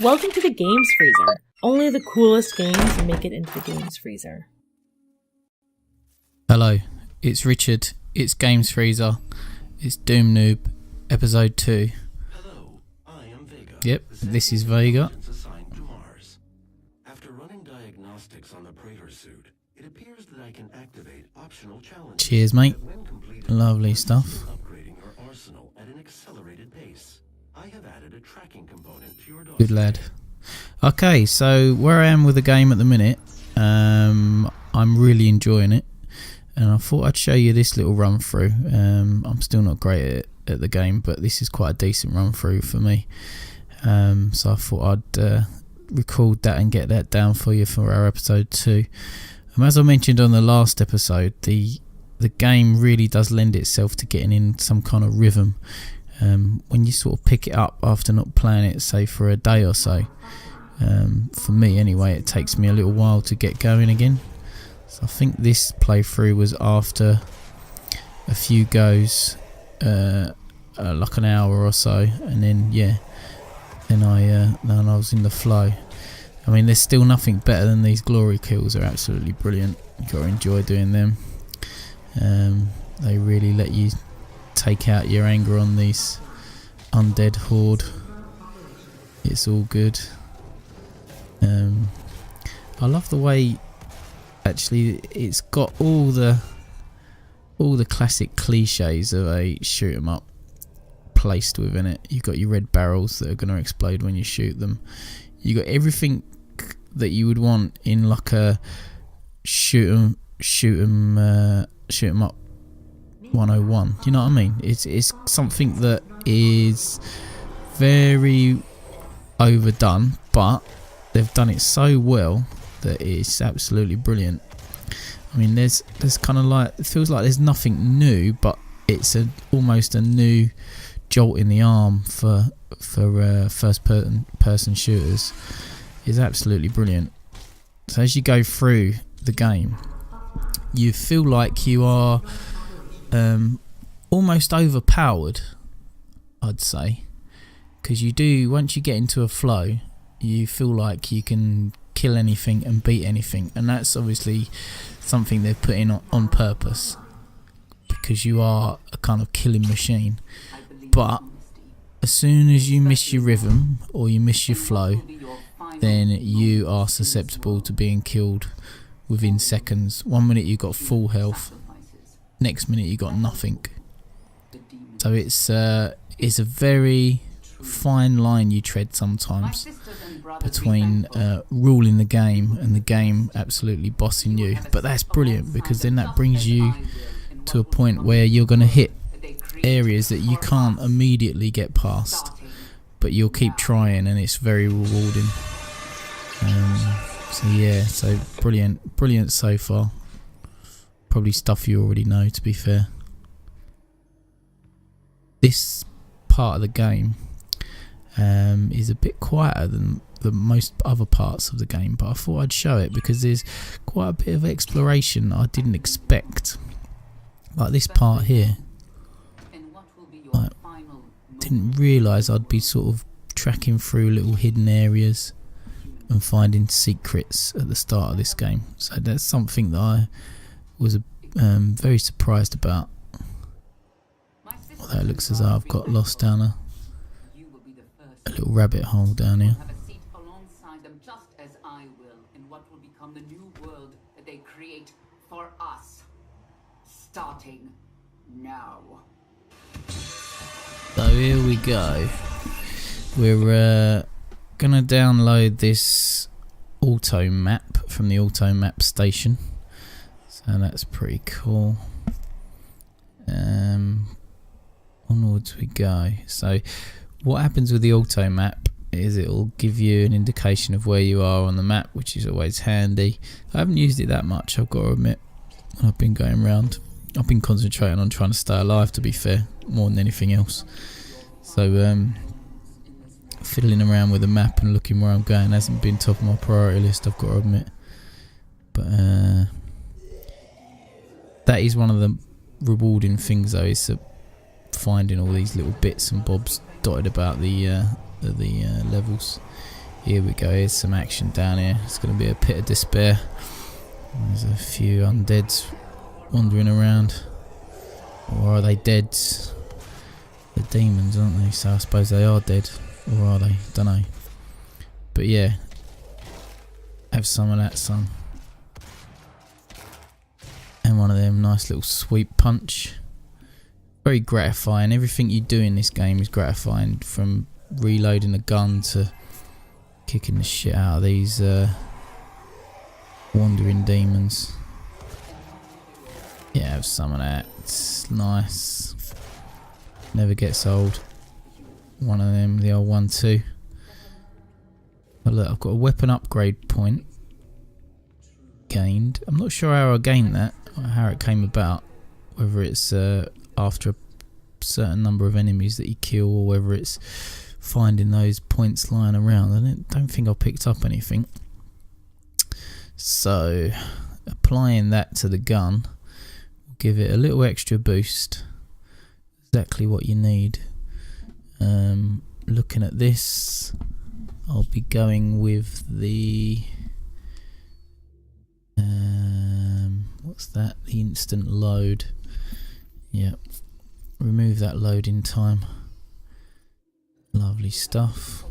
Welcome to the Games Freezer. Only the coolest games make it into the Games Freezer. Hello, it's Richard, it's Games Freezer, it's Doom Noob, episode 2. Hello, I am Vega. Yep, this is Vega. Assigned to Mars. After running diagnostics on the Praetor suit, it appears that I can activate optional challenges. Cheers, mate. that when completed, Lovely stuff. upgrading our arsenal at an accelerated pace. I have added a tracking component to your Good lad. Okay, so where I am with the game at the minute, I'm really enjoying it. And I thought I'd show you this little run through. I'm still not great at the game, but this is quite a decent run through for me. So I thought I'd record that and get that down for you for our episode 2. As I mentioned on the last episode, the game really does lend itself to getting in some kind of rhythm. When you sort of pick it up after not playing it, say for a day or so, for me anyway, it takes me a little while to get going again. So I think this playthrough was after a few goes, like an hour or so, and then then I was in the flow. I mean, there's still nothing better than these glory kills. Are absolutely brilliant. You gotta enjoy doing them. They really let you take out your anger on these undead horde. It's all good. I love the way actually it's got all the classic cliches of a shoot 'em up placed within it. You've got your red barrels that are going to explode when you shoot them. You got everything that you would want in like a shoot 'em up 101. Do you know what I mean? It's something that is very overdone, but they've done it so well that it's absolutely brilliant. I mean, there's kind of like, it feels like there's nothing new, but it's almost a new jolt in the arm for first person shooters. It's absolutely brilliant. So as you go through the game, you feel like you are almost overpowered, I'd say, because you do, once you get into a flow, you feel like you can kill anything and beat anything, and that's obviously something they've put in on purpose, because you are a kind of killing machine. But as soon as you miss your rhythm or you miss your flow, then you are susceptible to being killed within seconds. 1 minute you got full health, next minute you got nothing. So it's a very fine line you tread sometimes between ruling the game and the game absolutely bossing you. But that's brilliant, because then that brings you to a point where you're going to hit areas that you can't immediately get past, but you'll keep trying, and it's very rewarding. So brilliant so far. Probably stuff you already know, to be fair. This part of the game is a bit quieter than the most other parts of the game, but I thought I'd show it because there's quite a bit of exploration I didn't expect. Like this part here, I didn't realise I'd be sort of tracking through little hidden areas and finding secrets at the start of this game. So that's something that I was very surprised about. Although it looks as though I've got lost down a little rabbit hole down here. Have a seat alongside them, just as I will, in what will become the new world that they create for us. Starting now. So here we go. We're gonna download this auto map from the auto map station. So that's pretty cool. Onwards we go. So what happens with the auto map is it'll give you an indication of where you are on the map, which is always handy. I haven't used it that much, I've got to admit. I've been going around. I've been concentrating on trying to stay alive, to be fair, more than anything else. So fiddling around with the map and looking where I'm going hasn't been top of my priority list, I've got to admit. But that is one of the rewarding things, though, is finding all these little bits and bobs dotted about the levels. Here we go, here's some action down here. It's going to be a pit of despair. There's a few undeads wandering around. Or are they dead? They're demons, aren't they? So I suppose they are dead. Or are they? Don't know. But yeah. Have some of that, son. And one of them nice little sweep punch. Very gratifying. Everything you do in this game is gratifying. From reloading a gun to kicking the shit out of these wandering demons. Yeah, have some of that. It's nice. Never gets old. One of them, the old 1-2. But look, I've got a weapon upgrade point gained. I'm not sure how I gained that, or how it came about. Whether it's after a certain number of enemies that you kill, or whether it's finding those points lying around. I don't think I picked up anything. So, applying that to the gun will give it a little extra boost. Exactly what you need. Looking at this, I'll be going with the what's that? The instant load. Yep. Remove that loading time. Lovely stuff.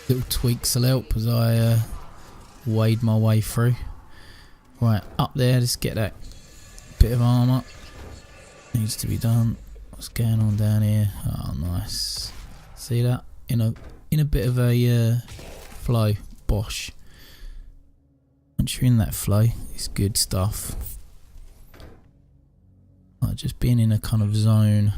Little tweaks will help as I wade my way through. Right, up there, let's get that bit of armour. Needs to be done. What's going on down here? Oh, nice. See that? In a bit of a flow. Bosh. Once you're in that flow, it's good stuff. Like just being in a kind of zone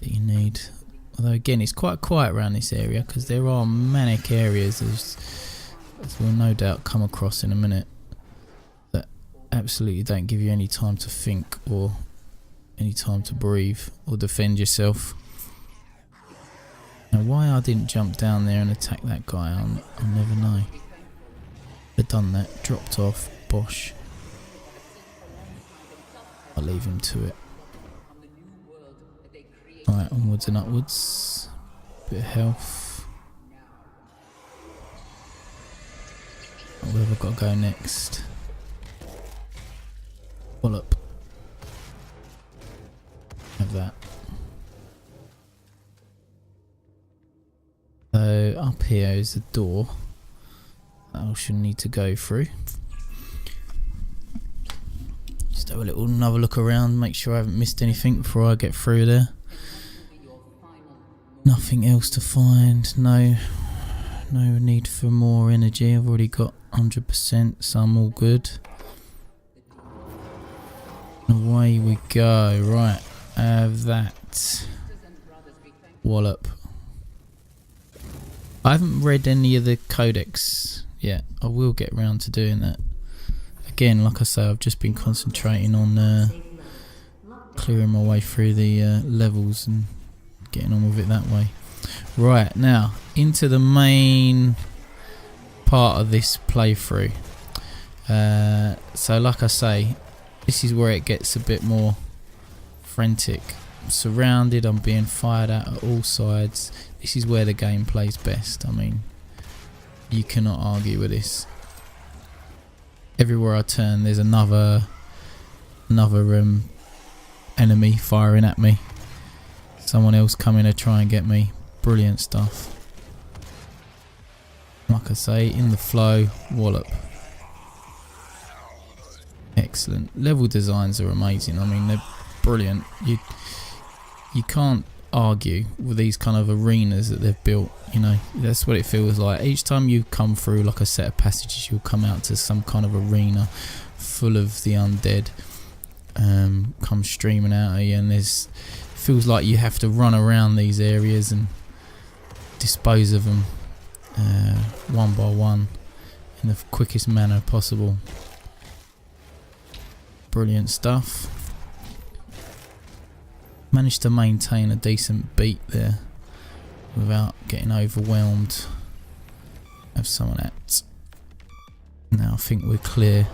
that you need. Although again, it's quite quiet around this area because there are manic areas, as we'll no doubt come across in a minute, that absolutely don't give you any time to think or any time to breathe or defend yourself. Now why I didn't jump down there and attack that guy, I'll never know. I've done that, dropped off, bosh. I'll leave him to it. Right, onwards and upwards. Bit of health. Where have I got to go next? Wallop. Have that. So up here is the door that I should need to go through. Just have another look around, make sure I haven't missed anything before I get through there. Nothing else to find. No need for more energy. I've already got 100%, so I'm all good. Away we go. Right, have that. Wallop. I haven't read any of the codex yet. I will get round to doing that. Again, like I say, I've just been concentrating on clearing my way through the levels and getting on with it that way. Right, now into the main part of this playthrough. So like I say, this is where it gets a bit more frantic. I'm surrounded, I'm being fired at all sides. This is where the game plays best. I mean, you cannot argue with this. Everywhere I turn, there's another enemy firing at me. Someone else coming to try and get me. Brilliant stuff. Like I say, in the flow, wallop. Excellent. Level designs are amazing. I mean, they're brilliant. You can't argue with these kind of arenas that they've built. You know, that's what it feels like. Each time you come through like a set of passages, you'll come out to some kind of arena full of the undead. Come streaming out at you, and feels like you have to run around these areas and dispose of them one by one in the quickest manner possible. Brilliant stuff. Managed to maintain a decent beat there without getting overwhelmed. Have some of that. Now I think we're clear.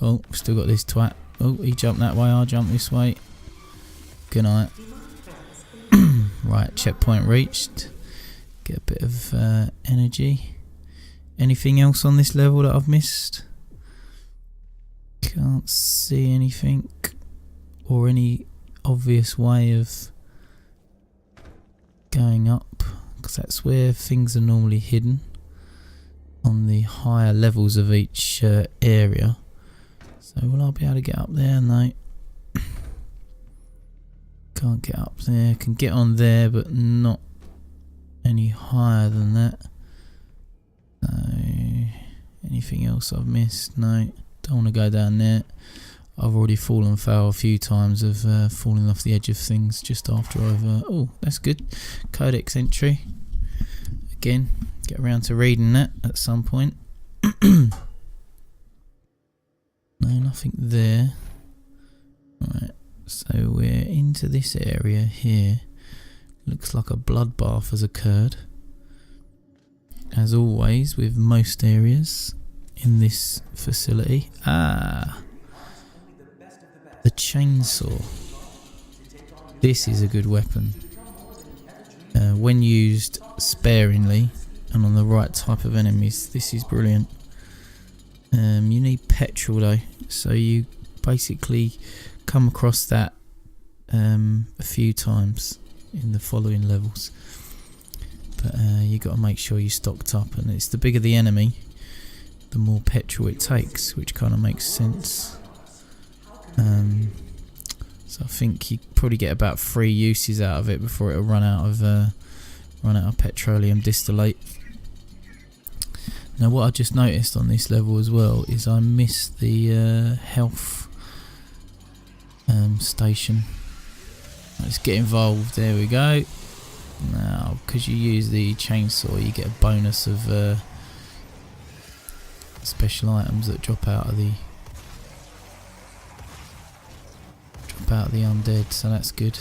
Oh, still got this twat. Oh, he jumped that way, I'll jump this way. Good night. Right, checkpoint reached. Get a bit of energy. Anything else on this level that I've missed? Can't see anything or any obvious way of going up, because that's where things are normally hidden on the higher levels of each area. So will I be able to get up there? No. Can't get up there. Can get on there, but not any higher than that. So, anything else I've missed? No. Don't want to go down there. I've already fallen foul a few times of falling off the edge of things just after I've... oh, that's good. Codex entry. Again, get around to reading that at some point. No, nothing there. Right, so we're into this area here. Looks like a bloodbath has occurred. As always, with most areas in this facility. Ah, the chainsaw. This is a good weapon. When used sparingly and on the right type of enemies, this is brilliant. You need petrol though, so you basically come across that a few times in the following levels. But you got to make sure you're stocked up, and it's the bigger the enemy, the more petrol it takes, which kind of makes sense. So I think you probably get about 3 uses out of it before it'll run out of petroleum distillate. Now what I just noticed on this level as well is I missed the health station. Let's get involved. There we go. Now, because you use the chainsaw, you get a bonus of special items that drop out of the undead, so that's good.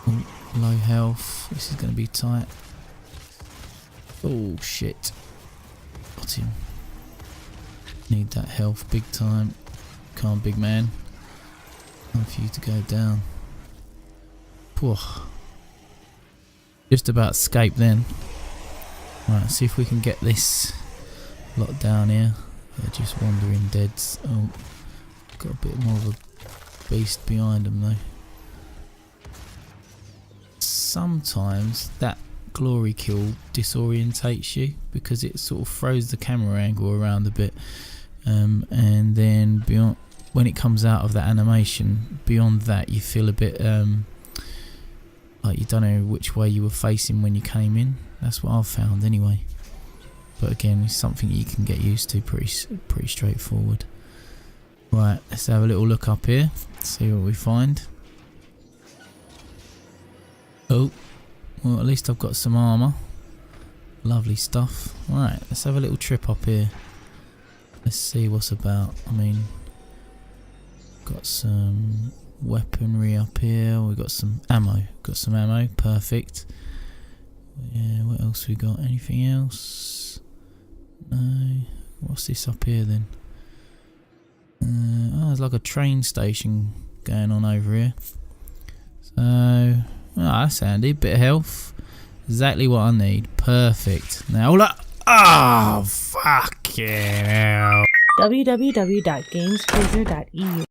Ooh, low health. This is going to be tight. Oh shit! Got him. Need that health big time. Come on, big man. Time for you to go down. Poor. Just about escaped then. Right, see if we can get this lot down here. They're just wandering deads. Oh, got a bit more of a beast behind them though. Sometimes that glory kill disorientates you because it sort of throws the camera angle around a bit, and then beyond, when it comes out of that animation, beyond that you feel a bit like you don't know which way you were facing when you came in. That's what I've found anyway. But again, it's something you can get used to, pretty straightforward. Right, let's have a little look up here, see what we find. Oh, well at least I've got some armour. Lovely stuff. Right, let's have a little trip up here. Let's see what's about. I mean, got some weaponry up here. We've got some ammo. Perfect. Yeah, what else we got? Anything else? No. What's this up here then? Oh, there's like a train station going on over here. So, oh, that's handy. Bit of health. Exactly what I need. Perfect. Now, hold up. Oh, fuck yeah. www.gamesfreezer.eu